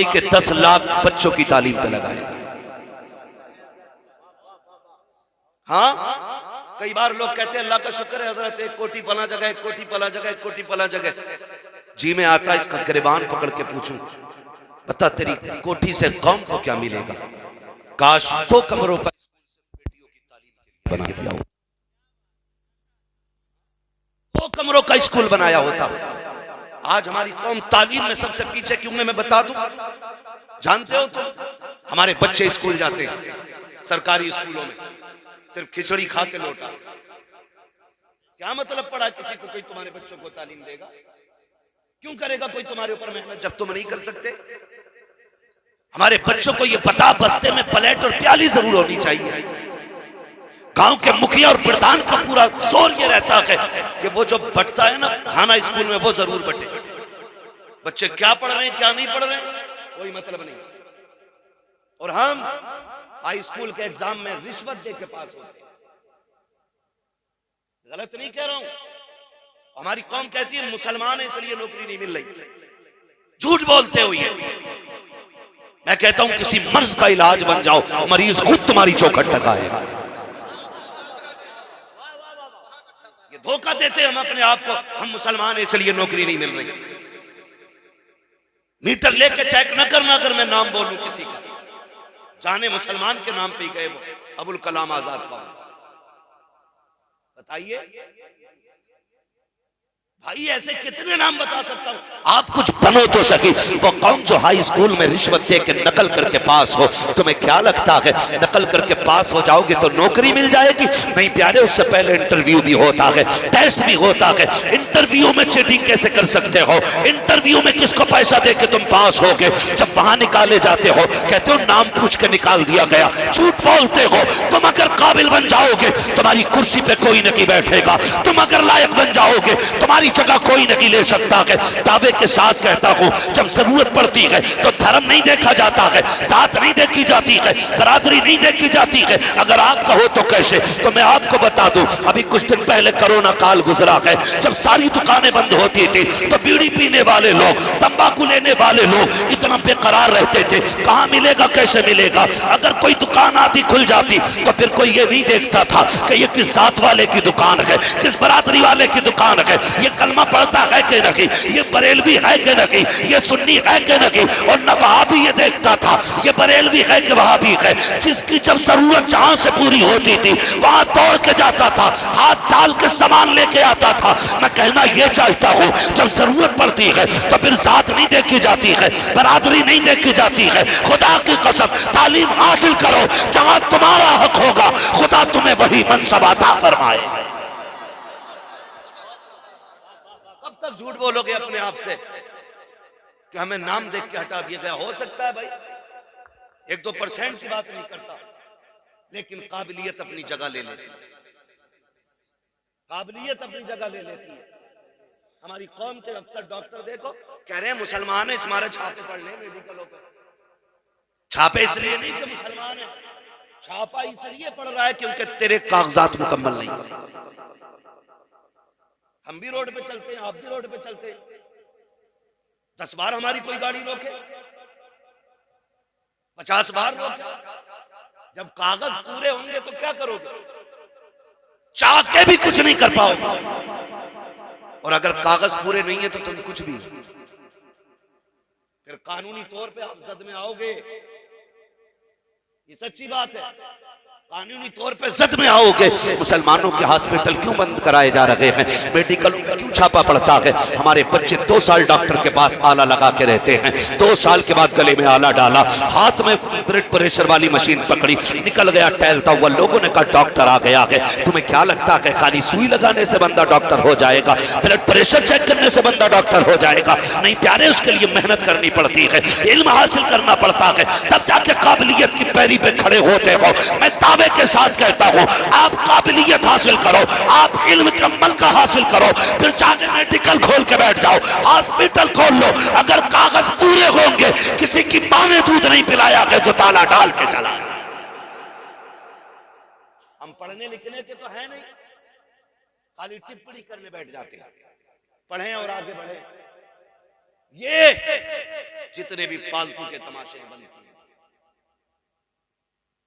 बाकी के 10 लाख बच्चों की तालीम पे लगाएगा। हाँ, कई बार लोग कहते हैं अल्लाह का शुक्र है हजरत 1 कोटी फला जगह, 1 कोटी फला जगह, 1 कोटी फला जगह। जी में आता इसका गिरबान पकड़ के पूछूं, बता तेरी कोठी से कौम को क्या मिलेगा? काश 2 कमरों का स्कूल सिर्फ बेटियों की तालीम के लिए बना दिया हो, 2 कमरों का स्कूल बनाया होता। आज हमारी कौम तालीम में सबसे पीछे क्यों है मैं बता दूं। जानते हो तुम, हमारे बच्चे स्कूल जाते हैं, सरकारी स्कूलों में सिर्फ खिचड़ी खा के लौटा। क्या मतलब पड़ा किसी को कोई तुम्हारे बच्चों को तालीम देगा? क्यों करेगा कोई तुम्हारे ऊपर मेहनत जब तुम नहीं कर सकते? हमारे बच्चों को ये पता बस्ते में प्लेट और प्याली जरूर होनी चाहिए। गांव के मुखिया और प्रधान का पूरा जोर ये रहता है कि वो जो बंटता है ना खाना स्कूल में, वो जरूर बटे। बच्चे क्या पढ़ रहे हैं क्या नहीं पढ़ रहे हैं कोई मतलब नहीं। और हम हाई स्कूल के एग्जाम में रिश्वत दे के पास होते हैं। गलत नहीं कह रहा हूं। हमारी कौम कहती है मुसलमान है इसलिए नौकरी नहीं मिल रही। झूठ बोलते हो ये। मैं कहता हूं किसी मर्ज का इलाज बन जाओ, मरीज खुद तुम्हारी चौखट तक आएगा। ये धोखा देते हम अपने आप को, हम मुसलमान है इसलिए नौकरी नहीं मिल रही। मीटर लेके चेक न करना अगर मैं नाम बोलूं किसी का, जाने मुसलमान के नाम पे ही गए वो अबुल कलाम आजाद कौन? बताइए भाई, ऐसे कितने नाम बता सकता हूं। आप कुछ बनो तो सही। वो कौन जो हाई स्कूल में रिश्वत दे के नकल करके पास हो, तुम्हें क्या लगता है नकल करके पास हो जाओगे तो नौकरी मिल जाएगी? नहीं प्यारे, उससे पहले इंटरव्यू भी होता है, टेस्ट भी होता है। इंटरव्यू में चीटिंग कैसे कर सकते हो? इंटरव्यू में किसको पैसा दे के तुम पास होगे? जब वहां निकाले जाते हो कहते हो नाम पूछ के निकाल दिया गया। झूठ बोलते हो। तुम अगर काबिल बन जाओगे तुम्हारी कुर्सी पे कोई नहीं बैठेगा। तुम अगर लायक बन जाओगे तुम्हारी जगह कोई नहीं ले सकता है। दावे के साथ कहता हूं, जब जरूरत पड़ती है तो धर्म नहीं देखा जाता है, जात नहीं देखी जाती है, बरादरी नहीं देखी जाती है। अगर आप कहो तो कैसे? तो मैं आपको बता दूं, अभी कुछ दिन पहले कोरोना काल गुजरा है, जब सारी दुकानें बंद होती थी तो बीड़ी पीने वाले लोग, तंबाकू लेने वाले लोग इतना बेकरार रहते थे, कहां मिलेगा कैसे मिलेगा। अगर कोई दुकान आधी खुल जाती तो फिर कोई ये नहीं देखता था कि ये किस जात वाले की दुकान है, किस बरादरी वाले की दुकान है, ये कलमा पढ़ता है कि नहीं, ये बरेलवी है कि नहीं, ये सुन्नी है कि नहीं। और न वहाबी ये देखता था ये बरेलवी है कि वहाबी है। जिसकी जब जरूरत जहां से पूरी होती थी वहां दौड़ के जाता था, हाथ डाल के सामान लेके आता था। मैं कहना ये चाहता हूं, जब जरूरत पड़ती है तो फिर साथ नहीं देखी जाती है, बरादरी नहीं देखी जाती है। खुदा की कसम तालीम हासिल करो, जहां तुम्हारा हक होगा खुदा तुम्हें वही मनसब अता फरमाएगा। कब तक झूठ बोलोगे अपने आप से कि हमें नाम देख के हटा दिया गया? हो सकता है भाई 1-2% की बात नहीं करता, लेकिन काबिलियत अपनी जगह ले लेती है। काबिलियत अपनी जगह ले लेती है। हमारी कौम के अक्सर डॉक्टर देखो कह रहे हैं मुसलमान है, हमारे छापे पड़ रहे मेडिकलों पे। छापे इसलिए नहीं कि मुसलमान है, छापा इसलिए पड़ रहा है क्योंकि तेरे कागजात मुकम्मल नहीं है। हम भी रोड पे चलते हैं, आप भी रोड पे चलते हैं, 10 बार हमारी कोई गाड़ी रोके, 50 बार रोके। जब कागज पूरे होंगे तो क्या करोगे? चाह के भी कुछ नहीं कर पाओगे। और अगर कागज पूरे नहीं है तो तुम कुछ भी, फिर कानूनी तौर पे आप जद में आओगे। ये सच्ची बात है, कानूनी तौर पे जद में आओगे। मुसलमानों के हॉस्पिटल क्यों बंद कराए जा रहे हैं? मेडिकलों में क्यों छापा पड़ता है? हमारे बच्चे 2 साल डॉक्टर के पास आला लगा के रहते हैं, 2 साल के बाद गले में आला डाला, हाथ में ब्लड प्रेशर वाली मशीन पकड़ी, निकल गया टहलता हुआ। लोगों ने कहा डॉक्टर आ गया है। तुम्हें क्या लगता है खाली सुई लगाने से बंदा डॉक्टर हो जाएगा, ब्लड प्रेशर चेक करने से बंदा डॉक्टर हो जाएगा? नहीं प्यारे, उसके लिए मेहनत करनी पड़ती है, इल्म हासिल करना पड़ता है, तब जाके काबिलियत की पैरी पे खड़े होते हो। मैं के साथ कहता हूं, आप काबिलियत हासिल करो, आप इल्म का मलका हासिल करो, फिर जाके मेडिकल खोल के बैठ जाओ, हॉस्पिटल खोल लो। अगर कागज पूरे होंगे, किसी की मां ने दूध नहीं पिलाया कि जो ताला डाल के चला। हम पढ़ने लिखने के तो है नहीं, खाली टिप्पणी करने बैठ जाते हैं। पढ़ें और आगे बढ़े। ये जितने भी फालतू के तमाशे बंद किए,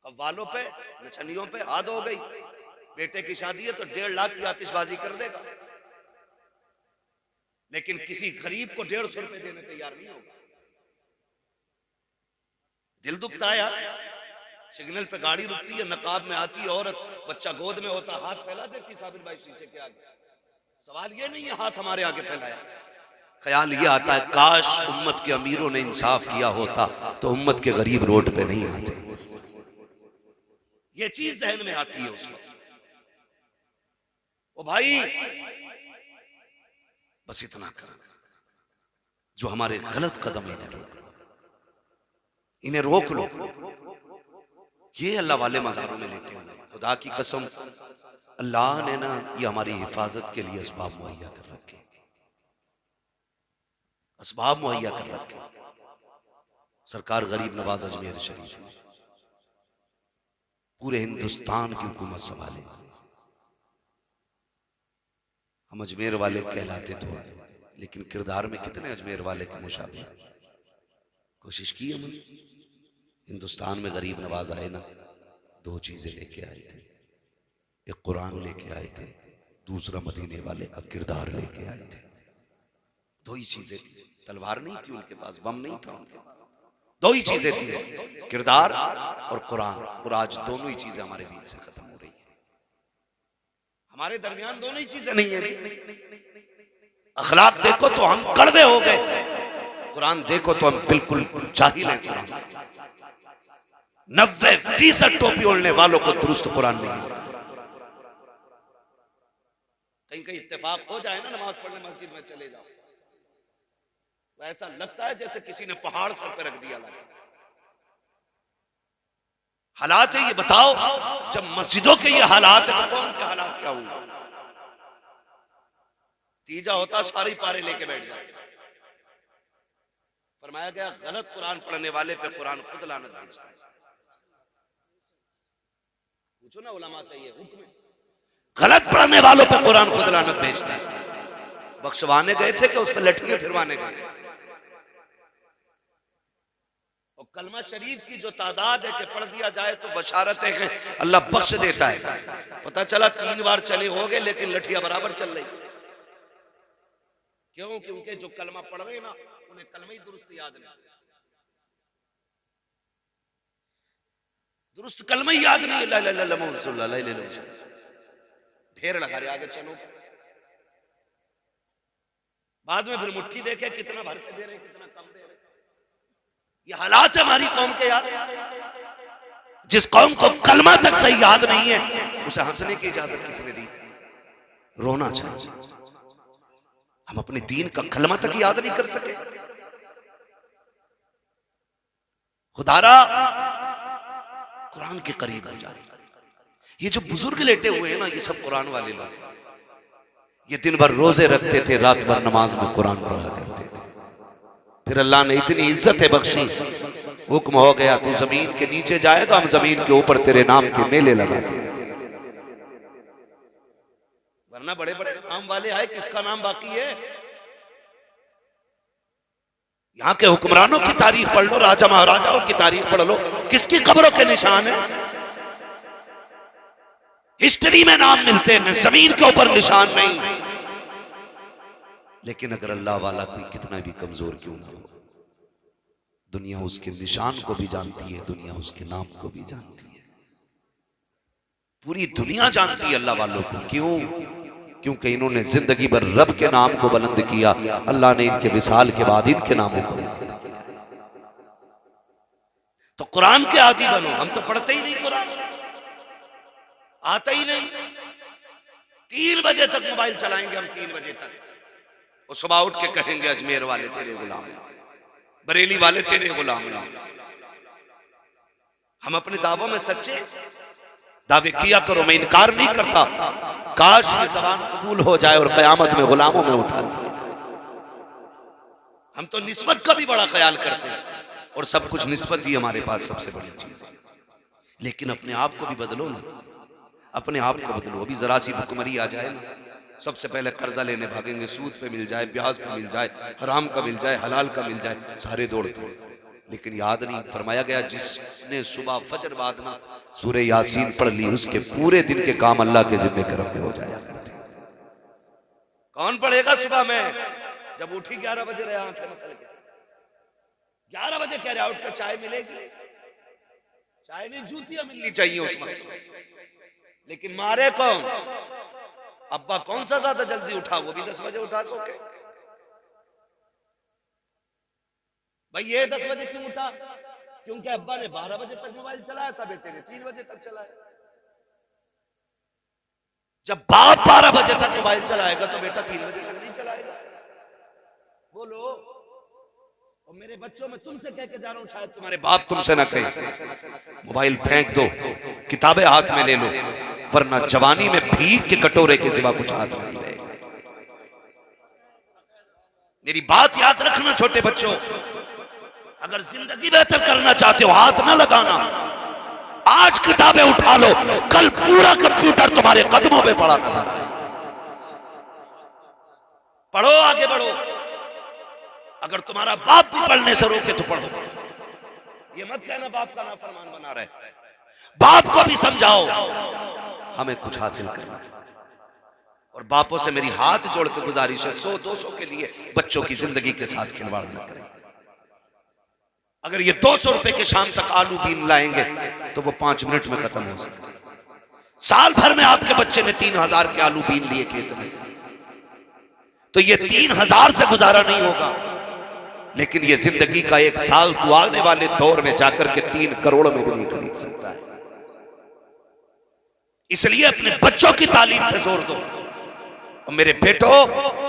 कव्वालों पे, नचनियों पे आद हो गई। बेटे की शादी है तो 1.5 लाख की आतिशबाजी कर देगा, लेकिन किसी गरीब को 150 रुपए देने तैयार नहीं होगा। दिल दुखता है यार। सिग्नल पे गाड़ी रुकती है, नकाब में आती है औरत, बच्चा गोद में होता, हाथ फैला देती साबिर भाई शीशे के आगे। सवाल ये नहीं है हाथ हमारे आगे फैलाया, ख्याल ये आता है काश उम्मत के अमीरों ने इंसाफ किया होता तो उम्मत के गरीब रोड पे नहीं आते। ये चीज जहन में आती है उस वक्त। ओ भाई, बस इतना कर, जो हमारे गलत कदम इन्हें रोक लो। ये अल्लाह वाले मज़ारों में लेटे हुए, खुदा की कसम अल्लाह ने ना ये हमारी हिफाजत के लिए असबाब मुहैया कर रखे, असबाब मुहैया कर रखे। सरकार गरीब नवाज अजमेर शरीफ ने पूरे हिंदुस्तान की हुकूमत संभाले। हम अजमेर वाले कहलाते तो हैं, लेकिन किरदार में कितने अजमेर वाले के मुशाबे। कोशिश की हमने। हिंदुस्तान में गरीब नवाज आए ना, 2 चीजें लेके आए थे। एक कुरान लेके आए थे, दूसरा मदीने वाले का किरदार लेके आए थे। 2 ही चीजें थी। तलवार नहीं थी उनके पास, बम नहीं था उनके पास, 2 ही चीजें थी, किरदार और कुरान। और आज दोनों ही चीजें हमारे बीच से खत्म हो रही है। हमारे दरमियान दोनों ही चीजें नहीं है। अखलाक देखो तो हम कड़वे हो गए, कुरान देखो तो हम बिल्कुल जाहिल हैं कुरान से। 90% टोपी ओढ़ने वालों को दुरुस्त कुरान नहीं आता। कहीं इत्तेफाक हो जाए ना, नमाज पढ़ने मस्जिद में चले जाओ, तो ऐसा लगता है जैसे किसी ने पहाड़ सर पे रख दिया। हालात है ये, बताओ जब मस्जिदों के ये हालात है तो कौन के हालात क्या हुए। तीजा होता सारी पारे लेके बैठ जाए। फरमाया गया गलत कुरान पढ़ने वाले पे कुरान खुद लानत भेजता है। पूछो ना उलमा से, ये हुक्म है, गलत पढ़ने वालों पे कुरान खुद लानत भेजता है। बख्शवाने गए थे कि उस पर लठियां फिरवाने गए थे। और कलमा शरीफ की जो तादाद है कि पढ़ दिया जाए तो बशारत है कि अल्लाह बख्श देता है। पता चला 3 बार चले हो गए, लेकिन लठियां बराबर चल रही। क्यों? क्योंकि जो कलमा पढ़ रहे ना, उन्हें कलमा ही दुरुस्त याद नहीं, दुरुस्त कलमा ही याद नहीं। ला ला ला ला ला ला ला, ढेर लगा रहे आगे चलो। बाद में फिर मुट्ठी देखे कितना भर के दे रहे, कितना कम दे रहे। ये हालात है हमारी कौम के यार। जिस कौम को कलमा तक सही याद नहीं है, उसे हंसने की इजाजत किसने दी? रोना चाहिए। हम अपने दीन का कलमा तक याद नहीं कर सके। खुदारा कुरान के करीब हो जाए। ये जो बुजुर्ग लेटे हुए हैं ना, ये सब कुरान वाले लोग। ये दिन भर रोजे रखते थे, रात भर नमाज में कुरान पढ़ा करते थे। फिर अल्लाह ने इतनी इज्जत है बख्शी, हुक्म हो गया तू जमीन के नीचे जाएगा, हम जमीन के ऊपर तेरे नाम के मेले लगाते। वरना बड़े बड़े नाम वाले आए, किसका नाम बाकी है? यहाँ के हुक्मरानों की तारीख पढ़ लो, राजा महाराजाओं की तारीख पढ़ लो, किसकी कब्रों के निशान है? हिस्ट्री में नाम मिलते हैं, जमीन के ऊपर निशान नहीं। लेकिन अगर अल्लाह वाला कोई कितना भी कमजोर क्यों ना हो, दुनिया उसके निशान को भी जानती है, दुनिया उसके नाम को भी जानती है। पूरी दुनिया जानती है अल्लाह वालों को। क्यों? क्योंकि इन्होंने जिंदगी भर रब के नाम को बुलंद किया। अल्लाह ने इनके विसाल के बाद इनके नामों को बुलंद किया। तो कुरान के आदी बनो। हम तो पढ़ते ही नहीं कुरान, आता ही नहीं। 3 बजे तक मोबाइल चलाएंगे हम, 3 बजे तक, और सुबह उठ के कहेंगे अजमेर वाले तेरे गुलाम हैं, बरेली वाले तेरे गुलाम हैं। हम अपने दावों में सच्चे दावे किया करो, मैं इनकार नहीं करता। काश ये ज़बान कबूल हो जाए और क़यामत में गुलामों में उठा लिया। हम तो निस्बत का भी बड़ा ख्याल करते हैं, और सब कुछ निस्बत ही हमारे पास सबसे बड़ी चीज है। लेकिन अपने आप को भी बदलो ना, अपने आप को बदलो। अभी जरा सी भुखमरी आ जाए ना, सबसे पहले कर्जा लेने भागेंगे, सूद पे मिल जाए, ब्याज पे मिल जाए, हराम का मिल जाए, हलाल का मिल जाए, सारे दौड़ते। लेकिन याद नहीं फरमाया गया जिसने सुबह फजर बाद ना सूरह यासीन पढ़ ली उसके पूरे दिन के काम अल्लाह के जिम्मे करम में हो जाया करते। कौन पढ़ेगा सुबह में? जब उठी 11 बजे रहे आंखें मसल के 11 बजे कह रहा उठकर चाय मिलेगी, चाय नहीं जूतियां मिलनी चाहिए उस वक्त। लेकिन मारे कौन? अब्बा कौन सा ज्यादा जल्दी उठा, वो भी 10 बजे उठा सो के। भाई ये 10 बजे क्यों उठा? क्योंकि अब्बा ने 12 बजे तक मोबाइल चलाया था, बेटे ने 3 बजे तक चलाया। जब बाप 12 बजे तक मोबाइल चलाएगा तो बेटा 3 बजे तक नहीं चलाएगा। बोलो। और मेरे बच्चों में तुमसे कह के जा रहा हूं, शायद तुम्हारे बाप तुमसे ना कहे, मोबाइल फेंक दो, किताबें हाथ में ले लो, वरना जवानी में भीख के कटोरे के सिवा कुछ हाथ में नहीं रहेगा। मेरी बात याद रखना छोटे बच्चों, अगर जिंदगी बेहतर करना चाहते हो हाथ ना लगाना। आज किताबें उठा लो, कल पूरा कंप्यूटर तुम्हारे कदमों पे पड़ा नजर आए। पढ़ो, आगे बढ़ो। अगर तुम्हारा बाप भी पढ़ने से रोके तो पढ़ो। ये मत कहना बाप का नाफरमान बना रहे। बाप को भी समझाओ हमें कुछ हासिल करना है। और बापों से मेरी हाथ जोड़ के गुजारिश है, 100-200 के लिए बच्चों की जिंदगी के साथ खिलवाड़ न करें। अगर ये 200 रुपए के शाम तक आलू बीन लाएंगे तो वो 5 मिनट में खत्म हो सकता है। साल भर में आपके बच्चे ने 3000 के आलू बीन लिए खेत में से, तो ये 3000 से गुजारा नहीं होगा। लेकिन ये जिंदगी का 1 साल तो आने वाले दौर में जाकर के 3 करोड़ में भी नहीं खरीद सकता है। इसलिए अपने बच्चों की तालीम पे जोर दो। और मेरे बेटो,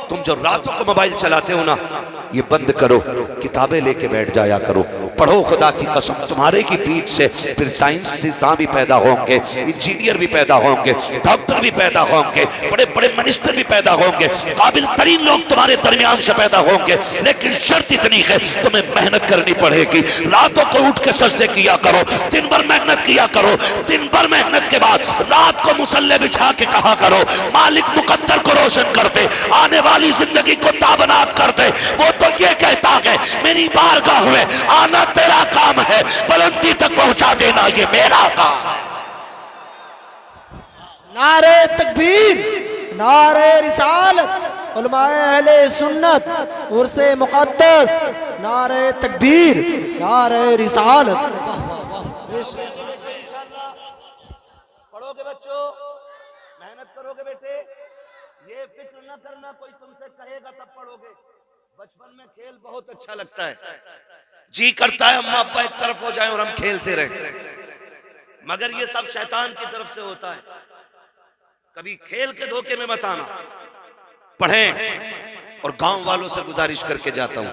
तुम जो रातों को मोबाइल चलाते हो ना, ये बंद करो, किताबें लेके बैठ जाया करो, पढ़ो। खुदा की कसम, तुम्हारे की पीठ से फिर साइंसदान भी पैदा होंगे, इंजीनियर भी पैदा होंगे, डॉक्टर भी पैदा होंगे, बड़े बड़े मिनिस्टर भी पैदा होंगे, काबिल तरीन लोग तुम्हारे दरमियान से पैदा होंगे। लेकिन शर्त इतनी है, तुम्हें मेहनत करनी पड़ेगी। रातों को उठ के सजदे किया करो, दिन भर मेहनत किया करो। दिन भर मेहनत के बाद रात को मुसल्ले बिछा के कहा करो, मालिक मुकद्दर को रोशन कर दे, आने वाली जिंदगी को ताबनाक कर दे। वो तो ये कहता है मेरी बारगाह में आना तेरा काम है, बुलंदी तक पहुंचा देना ये मेरा काम। नारे तकबीर, नारे रिसालत, उलमाए अहले सुन्नत, उर्से मुक़द्दस, नारे तकबीर, नारे रिसालत। पढ़ोगे बच्चों, मेहनत करोगे बेटे, ये फिक्र न करना कोई तुमसे कहेगा तब पढ़ोगे। बचपन में खेल बहुत अच्छा लगता है, जी करता है अम्मा अब्बा एक तरफ हो जाए और हम खेलते रहे, मगर ये सब शैतान की तरफ से होता है। कभी खेल के धोखे में मत आना, पढ़ें। और गांव वालों से गुजारिश करके जाता हूं,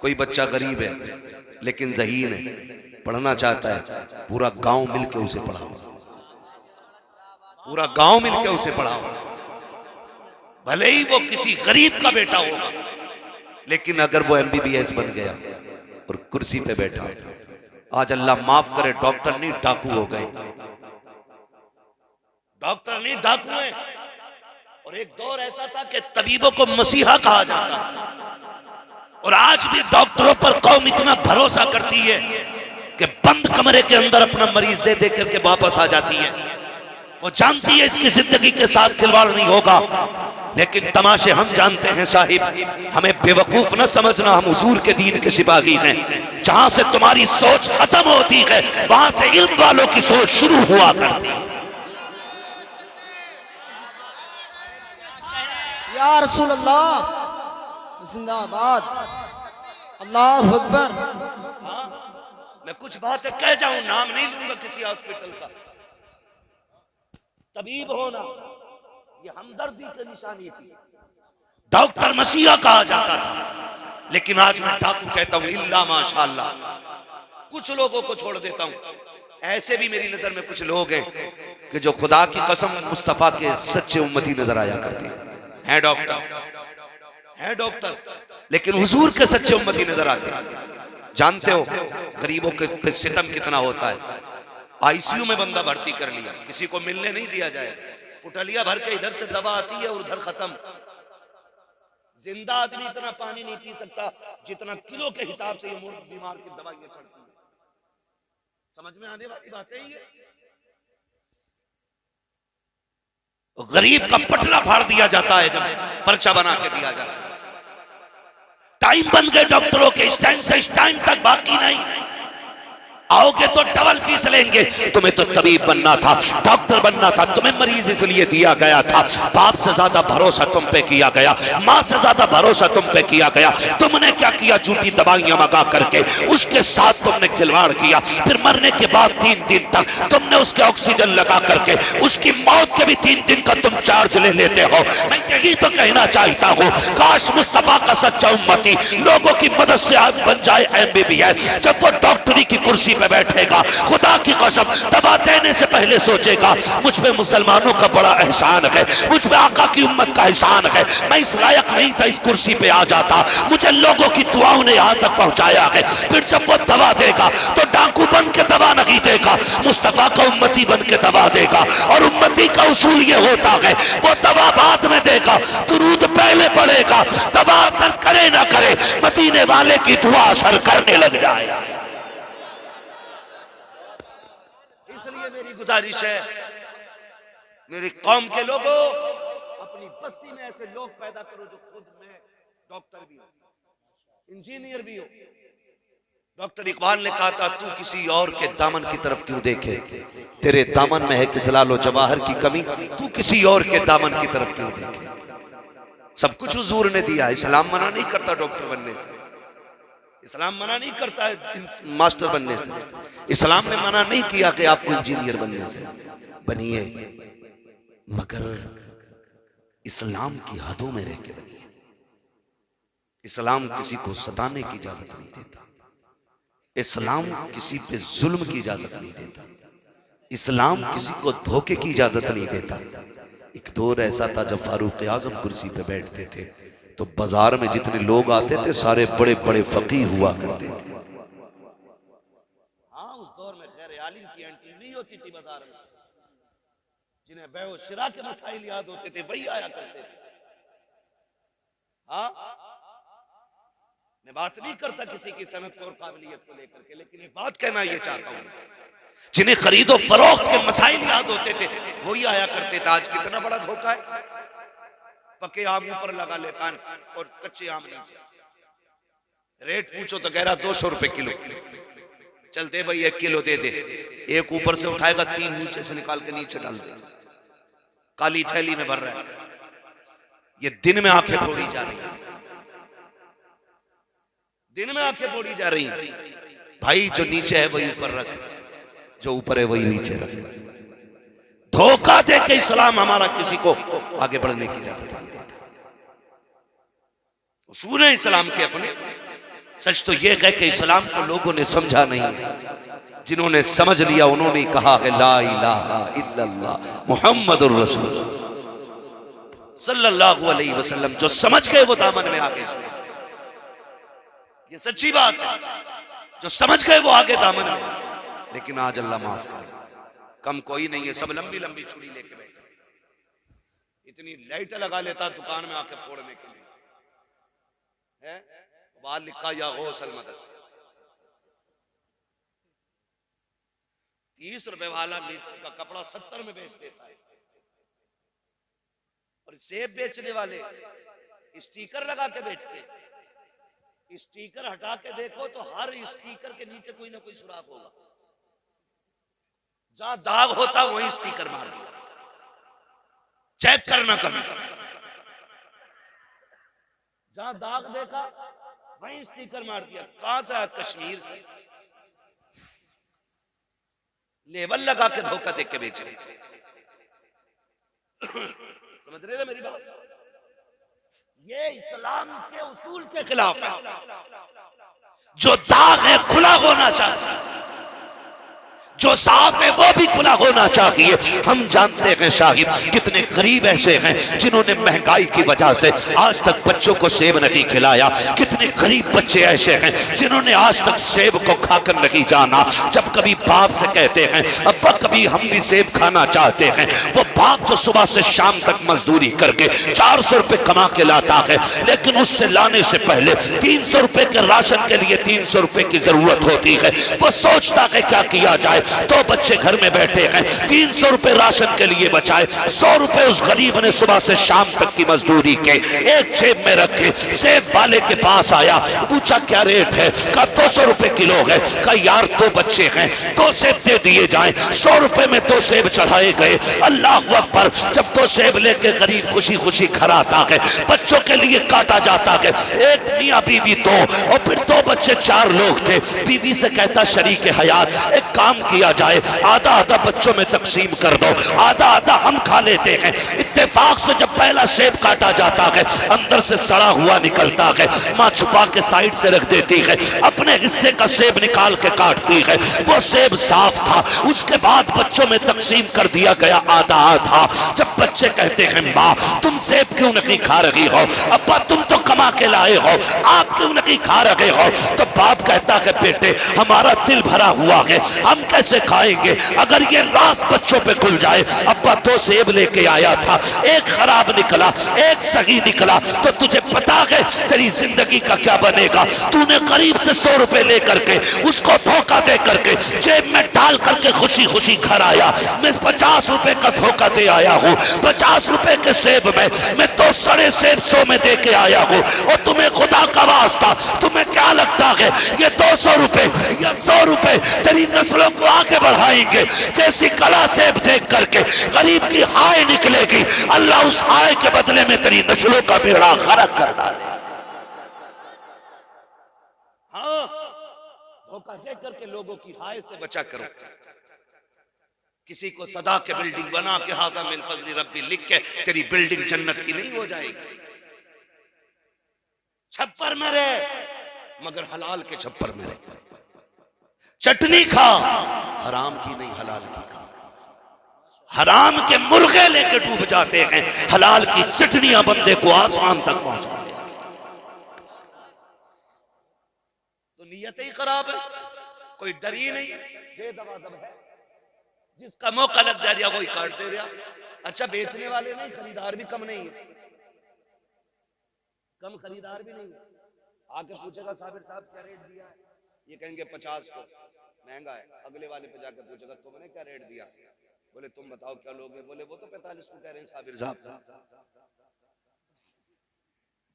कोई बच्चा गरीब है लेकिन ज़हीन है, पढ़ना चाहता है, पूरा गांव मिलके उसे पढ़ाओ, पूरा गांव मिलके उसे पढ़ाओ। भले ही वो किसी गरीब का बेटा होगा, लेकिन अगर वो MBBS बन गया और कुर्सी पे बैठा, आज अल्लाह माफ करे डॉक्टर नहीं डाकू हो गए, डॉक्टर नहीं डाकू हैं। और एक दौर ऐसा था कि तबीबों को मसीहा कहा जाता, और आज भी डॉक्टरों पर कौम इतना भरोसा करती है कि बंद कमरे के अंदर अपना मरीज दे दे करके वापस आ जाती है। वो जानती है इसकी जिंदगी के साथ खिलवाड़ नहीं होगा। लेकिन तमाशे हम जानते हैं साहिब, हमें बेवकूफ न समझना, हम हुजूर के दीन के सिपाही हैं। जहां से तुम्हारी सोच खत्म होती है वहां से इल्म वालों की सोच शुरू हुआ करती है। या रसूल अल्लाह, जिंदाबाद, अल्लाह अकबर। हाँ, मैं कुछ बातें कह जाऊं, नाम नहीं लूंगा किसी हॉस्पिटल का। तबीब होना ये हमदर्दी की निशानी थी, डॉक्टर मसीहा कहा जाता था। लेकिन आज मैं डाकू कहता हूं, इल्ला माशाअल्लाह। कुछ लोगों को छोड़ देता हूं, ऐसे भी मेरी नजर में कुछ लोग हैं कि जो खुदा की कसम मुस्तफा के सच्चे उम्मती नजर आया करते हैं। डॉक्टर लेकिन हुजूर के सच्चे उम्मती नजर आते हैं। जानते हो गरीबों के पे सितम कितना होता है। ICU में बंदा भर्ती कर लिया, किसी को मिलने नहीं दिया जाए, पुटलिया भर के इधर से दवा आती है और उधर खत्म। जिंदा आदमी इतना पानी नहीं पी सकता जितना किलो के हिसाब से ये बीमार की दवाइयां चढ़ती है। समझ में आने वाली बात है ये। गरीब का पटला फाड़ दिया जाता है जब पर्चा बना के दिया जाता है। टाइम बन गए डॉक्टरों के, इस टाइम से इस टाइम तक बाकी नहीं। आओगे तो डबल फीस लेंगे। तुम्हें तो तबीब बनना था, डॉक्टर बनना था, तुम्हें मरीज इसलिए दिया गया था। बाप से ज्यादा भरोसा तुम पे किया गया, माँ से ज्यादा भरोसा तुम पे किया गया। तुमने क्या किया? झूठी दवाइयां मंगा करके उसके साथ तुमने खिलवाड़ किया। फिर मरने के बाद 3 दिन तक तुमने उसके ऑक्सीजन लगा करके उसकी मौत के भी 3 दिन का तुम चार्ज ले लेते हो। मैं यही तो कहना चाहता हूँ, काश मुस्तफा का सच्चा उम्मती लोगों की मदद से बन जाए MBBS। जब वो डॉक्टरी की कुर्सी पे बैठेगा, खुदा की कसम दवा देने से पहले सोचेगा मुझ पे मुसलमानों का बड़ा एहसान है, मुझ पे आका की उम्मत का एहसान है। मैं इस लायक नहीं था इस कुर्सी पे आ जाता, मुझे लोगों की दुआओं ने यहाँ तक पहुंचाया है। फिर जब वो दवा देगा तो डाकू बन के दवा नहीं देगा, मुस्तफा का उम्मती बन के दवा देगा। और उम्मती का उसूल ये होता है, वो दवा बाद में देगा, दुरूद पहले पड़ेगा। दवा असर करे ना करे, मदीने वाले की दुआ असर करने लग जाए। इसलिए मेरी गुजारिश है, मेरी कौम के लोगों, अपनी बस्ती में ऐसे लोग पैदा करो जो खुद में डॉक्टर भी हो, इंजीनियर भी हो। डॉक्टर इकबाल ने कहा था, तू किसी और के दामन की तरफ क्यों देखे, तेरे दामन में है किस लालो जवाहर की कमी, तू किसी और के दामन की तरफ क्यों देखे। सब कुछ हुजूर ने दिया। इस्लाम मना नहीं करता डॉक्टर बनने से, इस्लाम मना नहीं करता है मास्टर बनने से, इस्लाम ने मना नहीं किया कि आपको इंजीनियर बनने से। बनिए, मगर इस्लाम की हदों में रह के बनिए। इस्लाम किसी को सताने की इजाजत नहीं देता, इस्लाम किसी पे जुल्म की इजाजत नहीं देता, इस्लाम किसी को धोखे की इजाजत नहीं देता। एक दौर ऐसा था जब फारूक आजम कुर्सी पे बैठते थे तो बाजार में जितने लोग आते थे सारे बड़े बड़े फकीह हुआ करते थे। हाँ, उस दौर में खैर आलिम की एंट्री नहीं होती थी बाजार में। जिन्हें बैओ शिरा के मसाइल याद होते थे वही आया करते थे। हाँ, मैं बात नहीं करता किसी की सनत को और काबिलियत को लेकर के, लेकिन एक बात कहना ये चाहता हूँ, जिन्हें खरीदो फरोख्त के मसाइल याद होते थे वही आया करते थे। आज कितना बड़ा धोखा है, पके आम ऊपर लगा लेता है और कच्चे आम नीचे। रेट पूछो तो कह रहा 200 रुपए किलो। चलते भाई 1 किलो दे दे, एक ऊपर से उठाएगा 3 नीचे से निकाल के नीचे डाल दे, काली थैली में भर रहा है। ये दिन में आंखें फोड़ी जा रही है, दिन में आंखें फोड़ी जा रही है। भाई जो नीचे है वही ऊपर रख, जो ऊपर है वही नीचे रख। धोखा दे के इस्लाम हमारा किसी को आगे बढ़ने की इजाजत नहीं देता। उसूल है इस्लाम के अपने। सच तो यह कह के इस्लाम को लोगों ने समझा नहीं, जिन्होंने समझ लिया उन्होंने कहा है ला इलाहा इल्लल्लाह मुहम्मदुर रसूल सल्लल्लाहु अलैहि वसल्लम। जो समझ गए वो दामन में आगे, ये सच्ची बात है। जो समझ गए वो आगे दामन में। लेकिन आज अल्लाह माफ करे, कम कोई नहीं है, सब लंबी लंबी छुरी लेके बैठे। इतनी लाइट लगा लेता दुकान में आके फोड़ने के लिए है। बाहर लिखा या गौसल मदद। 30 रुपए वाला मीटर का कपड़ा 70 में बेच देता है। और सेब बेचने वाले स्टिकर लगा के बेचते हैं। स्टिकर हटा के देखो तो हर स्टिकर के नीचे कोई ना कोई सुराख होगा। जहां दाग होता वहीं स्टिकर मार दिया। चेक करना कभी, जहां दाग देखा वहीं स्टिकर मार दिया। कहां से आया? कश्मीर से। लेबल लगा के धोखा देख के बेच रहे। समझ रहे ना मेरी बात? ये इस्लाम के उसूल के खिलाफ है। जो दाग है खुला होना चाहिए, जो साफ है वो भी खुला होना चाहिए। हम जानते हैं साहिब कितने गरीब ऐसे हैं जिन्होंने महंगाई की वजह से आज तक बच्चों को सेब नहीं खिलाया। कितने गरीब बच्चे ऐसे हैं जिन्होंने आज तक सेब को खाकर नहीं जाना। जब कभी बाप से कहते हैं अब्बा कभी हम भी सेब खाना चाहते हैं, वो बाप जो सुबह से शाम तक मजदूरी करके 400 रुपए कमा के लाता है, लेकिन उससे लाने से पहले 300 रुपए के राशन के लिए 300 रुपए की जरूरत होती है। वो सोचता है क्या किया जाए, दो बच्चे घर में बैठे हैं, 300 रुपए राशन के लिए बचाए, 100 रुपए उस गरीब ने सुबह से शाम तक की मजदूरी के एक जेब में रखे। सेब वाले के पास आया, पूछा क्या रेट है, कहा 200 रुपए किलो है। कहा यार दो बच्चे हैं, 2 सेब दे दिए जाएं। 100 रुपए में 2 सेब चढ़ाए गए। अल्लाह अकबर। जब 2 सेब लेके गरीब खुशी खुशी घर आता है, बच्चों के लिए काटा जाता है। एक मियां बीवी 2 और फिर 2 बच्चे 4 लोग थे। बीवी से कहता शरीक हयात एक काम किया जाए, आधा आधा बच्चों में तकसीम कर दो, आधा आधा हम खा लेते हैं। इत्तेफाक से जब पहला सेब काटा जाता है, अंदर से सड़ा हुआ निकलता है। माँ छुपा के साइड से रख देती है, अपने हिस्से का सेब निकाल के काटती है। वो सेब साफ था। उसके बाद बच्चों में तकसीम कर दिया गया आधा आधा। जब बच्चे कहते हैं माँ तुम सेब क्यों नहीं खा रही हो, अब्बा तुम तो कमा के लाए हो, आप क्यों नहीं खा रहे हो, तो बाप कहता है बेटे हमारा दिल भरा हुआ है, हम कैसे खाएंगे अगर ये रास बच्चों पे खुल जाए। अब्बा 2 सेब लेके आया था, एक खराब निकला एक सही निकला, तो तुझे पता है तेरी जिंदगी का क्या बनेगा। तूने करीब से 100 रुपए लेकर के उसको धोखा दे करके जेब में डाल करके खुशी खुशी घर आया। मैं 50 रुपए का धोखा दे आया हूँ, 50 रुपए के सेब में मैं 2 सड़े सेब 100 में दे के आया हूँ। और तुम्हें खुदा का वास्ता तुम्हें क्या लगता है ये 200 रुपए या 100 रुपए तेरी नस्लों को आगे बढ़ाएंगे। जैसी कला सेब देख करके गरीब की आय निकलेगी, अल्लाह उस आय के बदले में तेरी नस्लों का बेड़ा गर्क कर डाले। हाँ, धोखा दे करके लोगों की आय से बचा करो। किसी को सदा के बिल्डिंग बना के हाजा मिन फजली रब्बी लिख के तेरी बिल्डिंग जन्नत की नहीं हो जाएगी। छप्पर में रहे मगर हलाल के छप्पर में रहे। चटनी खा हराम की नहीं हलाल की खा। हराम के मुर्गे लेके डूब जाते हैं, हलाल की चटनियां बंदे को आसमान तक पहुंचा देती हैं। तो नीयत ही खराब है, कोई डर ही नहीं, बेदवादब है। जिसका मौका लग जा रहा वही काट दे रहा। अच्छा बेचने वाले नहीं, खरीदार भी कम नहीं है, कम खरीदार भी नहीं है। आके पूछेगा साबिर साहब क्या रेट दिया है, ये कहेंगे 50 को, महंगा है। अगले वाले पे जाकर पूछेगा तुमने क्या रेट दिया, बोले तुम बताओ क्या लोगे, बोले वो तो 45 को कह रहे हैं साबिर साहब,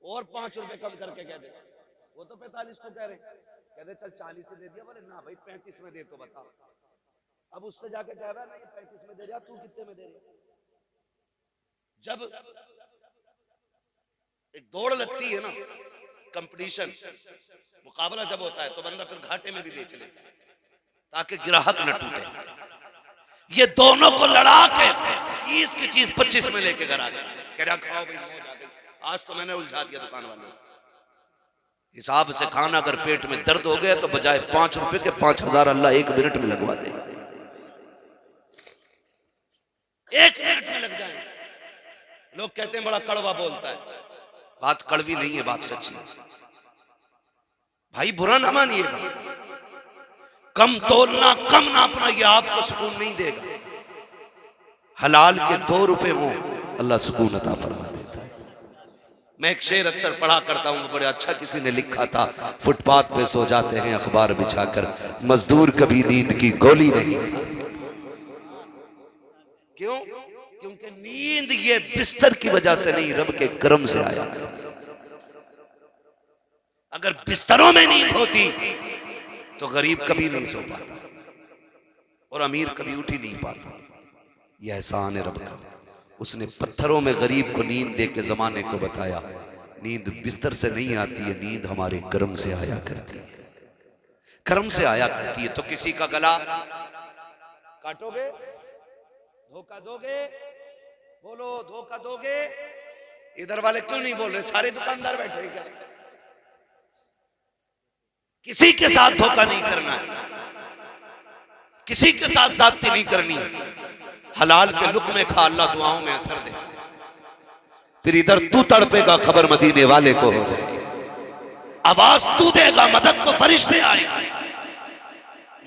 और 5 रुपए कम करके कह दे, वो तो 45 को कह रहे हैं, कहते चल 40 से दे दिया, बोले ना भाई 35 में दे तो बताओ। अब उससे जाके कह रहा है ना ये 35 में दे रहा, तू कितने में दे रहा। जब एक दौड़ लगती है ना, कंपटीशन मुकाबला जब होता है तो बंदा फिर घाटे में भी बेच लेता है ताकि ग्राहक न टूटे। ये दोनों को लड़ा के 30 की चीज 25 में लेके घर आ गए, कह रहा खाओ भाई मौज आ गई। आज तो मैंने उलझा दिया दुकान वालों को। हिसाब से खाना अगर पेट में दर्द हो गया तो बजाय 5 रुपए के 5000 अल्लाह 1 मिनट में लगवा देगा। 1 मिनट में लग जाए। लोग कहते हैं बड़ा कड़वा बोलता है, बात कड़वी नहीं है, बात सच्ची है भाई। बुरा ना मानिएगा, कम तोलना कम नापना ये आपको सुकून नहीं देगा। हलाल के 2 रुपए हो अल्लाह सुकून अता फरमा देता है। मैं एक शेर अक्सर पढ़ा करता हूँ, बड़े अच्छा किसी ने लिखा था, फुटपाथ पे सो जाते हैं अखबार बिछाकर, मजदूर कभी नींद की गोली नहीं खाते। क्यों? क्योंकि नींद ये बिस्तर की वजह से नहीं, रब के करम से आया। अगर बिस्तरों में नींद होती तो गरीब कभी नहीं सो पाता और अमीर कभी उठ ही नहीं पाता। यह एहसान है रब का। उसने पत्थरों में गरीब को नींद दे के जमाने को बताया, नींद बिस्तर से नहीं आती है, नींद हमारे करम से आया करती है, करम से आया करती है। तो किसी का गला काटोगे, धोखा दोगे, बोलो धोखा दोगे। इधर वाले क्यों नहीं बोल रहे, सारे दुकानदार बैठे हैं क्या? किसी के साथ धोखा नहीं करना है, किसी के साथ जाती नहीं करनी है, हलाल के लुक्मे खा, अल्लाह दुआओं में असर दे। फिर इधर तू तड़पेगा, खबर मदीने वाले को हो जाएगी, आवाज तू देगा, मदद को फरिश्ते आएंगे।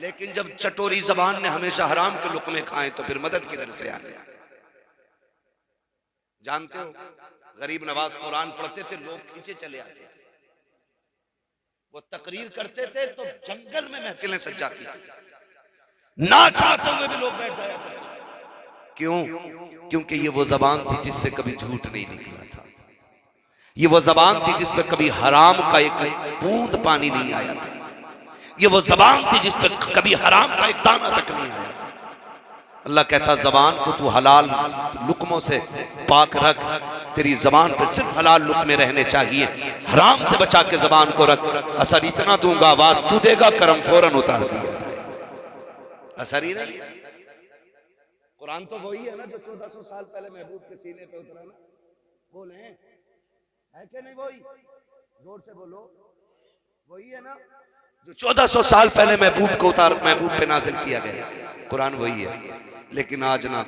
लेकिन जब चटोरी जबान ने हमेशा हराम के लुक्मे खाए तो फिर मदद किधर से आए? जानते हो, गरीब नवाज कुरान पढ़ते थे, लोग खींचे चले आते थे। वो तकरीर करते थे तो जंगल में महफिलें सज जाती थी, ना चाहते हुए भी लोग बैठ जाया करते थे। क्यों? क्योंकि ये वो जबान थी जिससे कभी झूठ नहीं निकला था। ये वो जबान थी जिस पर कभी हराम का एक बूंद पानी नहीं आया था। ये वो जबान थी जिस पर कभी हराम का एक दाना तक नहीं आया था। अल्लाह कहता, जबान को तू हलाल लुकमों से पाक रख, तेरी जबान पे सिर्फ हलाल लुकमे रहने चाहिए, हराम से बचा के जबान को रख। असर इतना दूंगा, आवाज तू देगा, करम फौरन उतार दिया। असर ही नहीं। कुरान तो वही है ना जो 1400 साल पहले महबूब के सीने पे उतरा ना। बोले है कि नहीं? वही, जोर से बोलो, वही है ना जो 1400 साल पहले महबूब पे नाजिल किया गया। कुरान वही है, लेकिन आज ना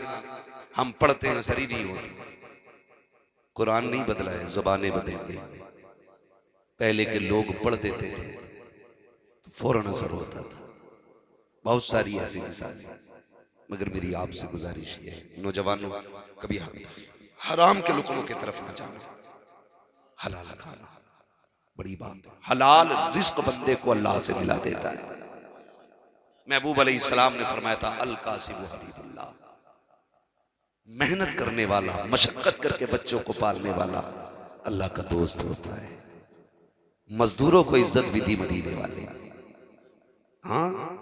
हम पढ़ते हैं, असर ही नहीं होती। कुरान नहीं बदला है, जुबानें बदल गई। पहले के लोग पढ़ देते थे तो फौरन असर होता था। बहुत सारी ऐसी मिसालें, मगर मेरी आपसे गुजारिश ये है, नौजवानों, कभी हराम के लुकमों की तरफ न जाना, हलाल खाना बड़ी बात है। हलाल रिस्क बंदे को अल्लाह से मिला देता है। महबूब अलैहिस्सलाम ने फरमाया था, अल कासिबु हबीबुल्लाह, मेहनत करने वाला, मशक्कत करके बच्चों को पालने वाला अल्लाह का दोस्त होता है। मजदूरों को इज्जत भी दी मदीने वाले। हाँ,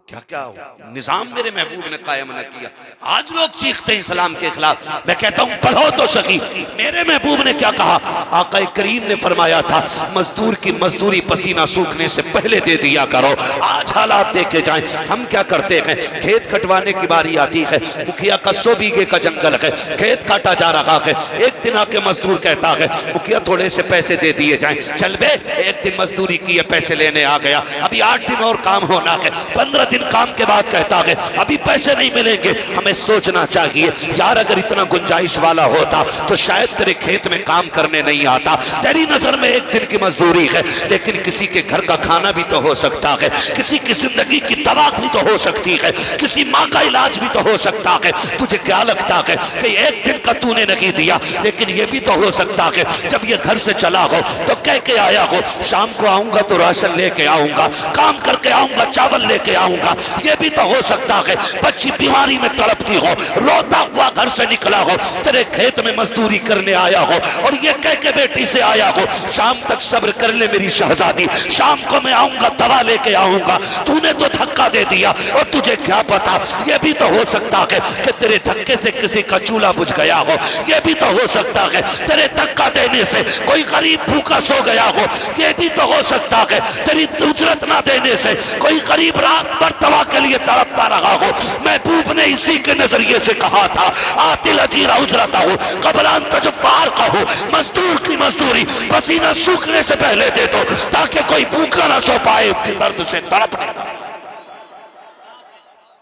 क्या क्या हो निजाम मेरे महबूब ने कायम न किया। आज लोग चीखते हैं इस्लाम के खिलाफ, मैं कहता हूं पढ़ो तो सही। मेरे महबूब ने क्या कहा? आका करीम ने फरमाया था, मजदूर की मजदूरी पसीना सूखने से पहले दे दिया करो। आज हालात देखे जाएं, हम क्या करते हैं? खेत कटवाने की बारी आती है, मुखिया का 100 बीघे का जंगल है, खेत काटा जा रहा है। एक दिन आके मजदूर कहता है, मुखिया थोड़े से पैसे दे दिए जाएं। चल बे, एक दिन मजदूरी की है, पैसे लेने आ गया, अभी 8 दिन और काम होना है। 15 दिन काम के बाद कहता है, अभी पैसे नहीं मिलेंगे। हमें सोचना चाहिए, यार अगर इतना गुंजाइश वाला होता तो शायद तेरे खेत में काम करने नहीं आता। तेरी नजर में एक दिन की मजदूरी है, लेकिन किसी के घर का खाना भी तो हो सकता है, किसी की जिंदगी की दवा भी तो हो सकती है, किसी माँ का इलाज भी तो हो सकता है। तुझे क्या लगता है कि एक दिन का तूने नहीं दिया, लेकिन यह भी तो हो सकता है जब ये घर से चला हो तो कह के आया हो, शाम को आऊंगा तो राशन लेके आऊंगा, काम करके आऊंगा, चावल लेके आऊंगा। ये भी तो हो सकता है बच्ची बीमारी में तड़पती हो, रोता हुआ घर से निकला हो, तेरे खेत में मजदूरी करने आया हो, और ये कह के बेटी से आया हो, शाम तक सब्र कर ले मेरी शहजादी, शाम को मैं आऊंगा, दवा लेके आऊंगा। तूने तो धक्का दे दिया, और तुझे क्या पता, ये भी तो हो सकता है कि तेरे धक्के से किसी का चूल्हा बुझ गया हो। ये भी तो हो सकता है तेरे धक्का देने से कोई गरीब भूखा सो गया हो। ये भी तो हो सकता है तेरी उजरत ना देने से कोई गरीब रात भर दवा के लिए तड़पता रहा हो। महबूब ने इसी के नजरिए से कहा था, आतिल अजीरा उजरता हो कबरान तजफार का हो, मजदूर की मजदूरी पसीना सूखने से पहले दे दो, ताकि कोई भूखा ना सो पाए दर्द से तड़पने का।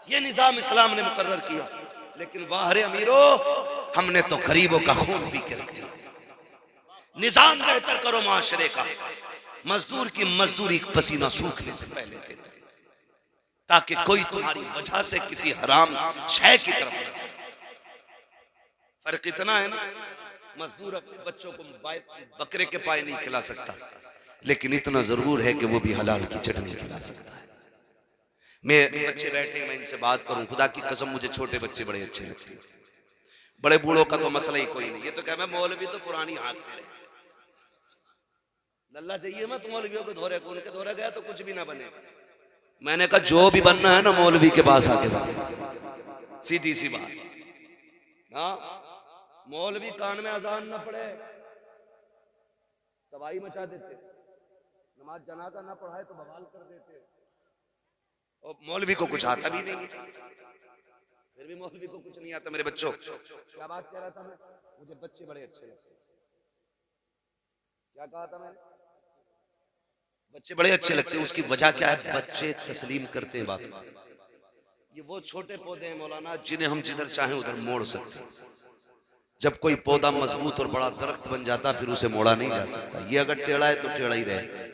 ये निजाम इस्लाम ने मुकर्रर किया। लेकिन वाहरे अमीरो, हमने तो गरीबों का खून पी के रख दिया। निजाम बेहतर करो माशरे का, मजदूर की मजदूरी पसीना सूखने से पहले दे दो, ताकि कोई तुम्हारी वजह से किसी हराम शय की तरफ न जाए। फर्क इतना है ना, मजदूर अपने बच्चों को बकरे के पाए नहीं खिला सकता, लेकिन इतना जरूर है कि वो भी हलाल की चटनी खिला सकता है। मैं बच्चे बैठे, मैं इनसे बात करूं, खुदा की कसम मुझे छोटे बच्चे बड़े अच्छे लगते हैं। बड़े बूढ़ों का तो मसला ही कोई नहीं। ये तो कह मैं मौलवी तो पुरानी हाँकते रहे, लल्ला चाहिए मैं तो मौलवियों को धोरे को, उनके धोरे गया तो कुछ भी ना बने। मैंने कहा जो भी बनना है ना मौलवी के पास आके बने, सीधी सी बात। हाँ, मौलवी कान में अजान ना पड़े तबाही मचा देते, नमाज जनाजा ना पढ़ाए तो बवाल कर देते, और मौलवी को कुछ आता भी नहीं, फिर भी मौलवी को कुछ नहीं आता। मेरे बच्चों, क्या बात कह रहा था मैं? मुझे बच्चे बड़े अच्छे लगते। क्या कहा था मैंने? बच्चे बड़े अच्छे लगते हैं। उसकी वजह क्या है? बच्चे तस्लीम करते हैं बात को। ये वो छोटे पौधे हैं मौलाना जिन्हें हम जिधर चाहें उधर मोड़ सकते हैं। जब कोई पौधा मजबूत और बड़ा दरख्त बन जाता फिर उसे मोड़ा नहीं जा सकता। ये अगर टेढ़ा है तो टेढ़ा ही रहे।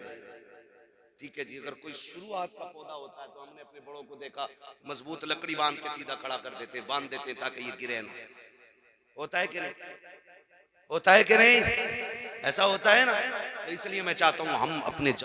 ठीक है जी। अगर कोई शुरुआत का पौधा होता है तो हमने अपने बड़ों को देखा, मजबूत लकड़ी बांध के सीधा खड़ा कर देते, बांध देते ताकि ये गिरे ना। होता है कि नहीं? होता है कि नहीं? ऐसा होता है ना। तो इसलिए मैं चाहता हूं हम अपने